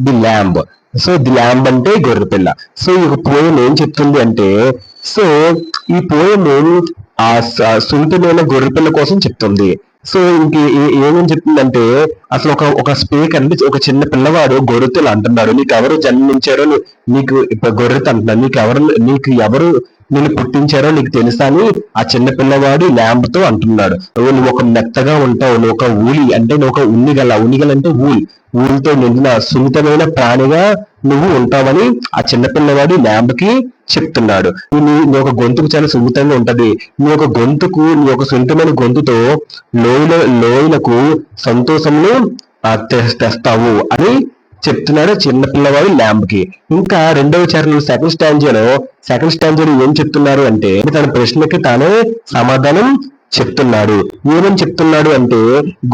The lamb. So the lamb అంటే గొర్రెపిల్ల. So ఈ పోయం ఏం చెప్తుంది అంటే, సో ఈ పోయం ఆ సున్నితమైన గొర్రెపిల్ల కోసం చెప్తుంది. సో ఇంక ఏమని చెప్తుందంటే, అసలు ఒక స్పీకర్ అంటే ఒక చిన్న పిల్లవాడు గొర్రెతలు అంటున్నాడు, నీకు ఎవరు జన్మించారో, నీకు గొర్రెత అంటున్నాడు, నీకు ఎవరు నిన్ను పుట్టించారో నీకు తెలుసా అని ఆ చిన్న పిల్లవాడు ల్యాంబ్ తో అంటున్నాడు. నువ్వు ఒక మెత్తగా ఉంటావు, నువ్వు ఒక ఊలి అంటే నువ్వు ఒక ఉనిగల అంటే ఊరితో నిండిన సున్నితమైన ప్రాణిగా నువ్వు ఉంటావని ఆ చిన్న పిల్లవాడు ల్యాంబ్ కి చెప్తున్నాడు. నీ ఒక గొంతుకు చాలా సున్నితంగా ఉంటది, నీ ఒక సున్నితమైన గొంతుతో లోయలకు సంతోషంలో తెస్తావు అని చెప్తున్నాడు చిన్న పిల్లవాడు ల్యాంబ్ కి. ఇంకా రెండవ చరణం సెకండ్ స్టాంజలో ఏం చెప్తున్నారు అంటే, తన ప్రశ్నకి తానే సమాధానం చెప్తున్నాడు. ఏమని చెప్తున్నాడు అంటే,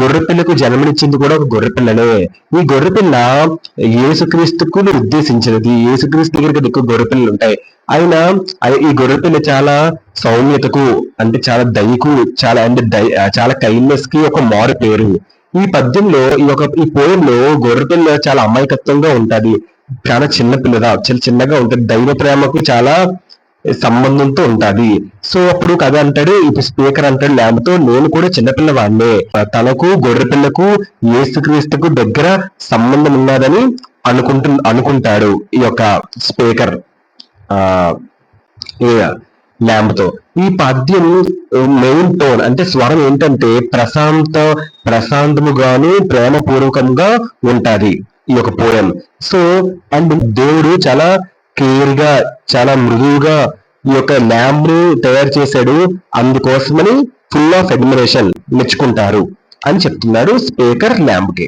గొర్రెపిల్లకు జన్మనిచ్చింది కూడా ఒక గొర్రెపిల్లనే. ఈ గొర్రెపిల్ల యేసుక్రీస్తుకు ఉద్దేశించినది. యేసుక్రీస్తు దగ్గరికి ఎక్కువ గొర్రెపిల్లలు ఉంటాయి. అయినా ఈ గొర్రెపిల్ల చాలా సౌమ్యతకు అంటే చాలా దయకు చాలా కైండ్నెస్ కి ఒక మారు పేరు. ఈ పద్యంలో ఈ పోయంలో గొర్రెపిల్ల చాలా అమాయకత్వంగా ఉంటది, చాలా చాలా చిన్నగా ఉంటది, దైవ ప్రేమకు చాలా సంబంధంతో ఉంటది. సో అప్పుడు కథ అంటాడు, ఇప్పుడు స్పీకర్ అంటాడు ల్యాంబ్ తో, నేను కూడా చిన్నపిల్లవాడినే, తనకు గొర్రెపిల్లకు యేసుక్రీస్తుకు దగ్గర సంబంధం ఉన్నదని అనుకుంటాడు ఈ యొక్క స్పీకర్ ల్యాంబ్ తో. ఈ పద్యం మెయిన్ టోన్ అంటే స్వరం ఏంటంటే ప్రశాంతముగాను ప్రేమపూర్వకంగా ఉంటది ఈ యొక్క పోయం. సో అండ్ దేవుడు చాలా కేర్ గా చాలా మృదువుగా ఈ యొక్క ల్యాంబ్ ని తయారు చేశాడు, అందుకోసమని ఫుల్ ఆఫ్ అడ్మిరేషన్ మెచ్చుకుంటారు అని చెప్తున్నాడు స్పీకర్ ల్యాంబ్ కి.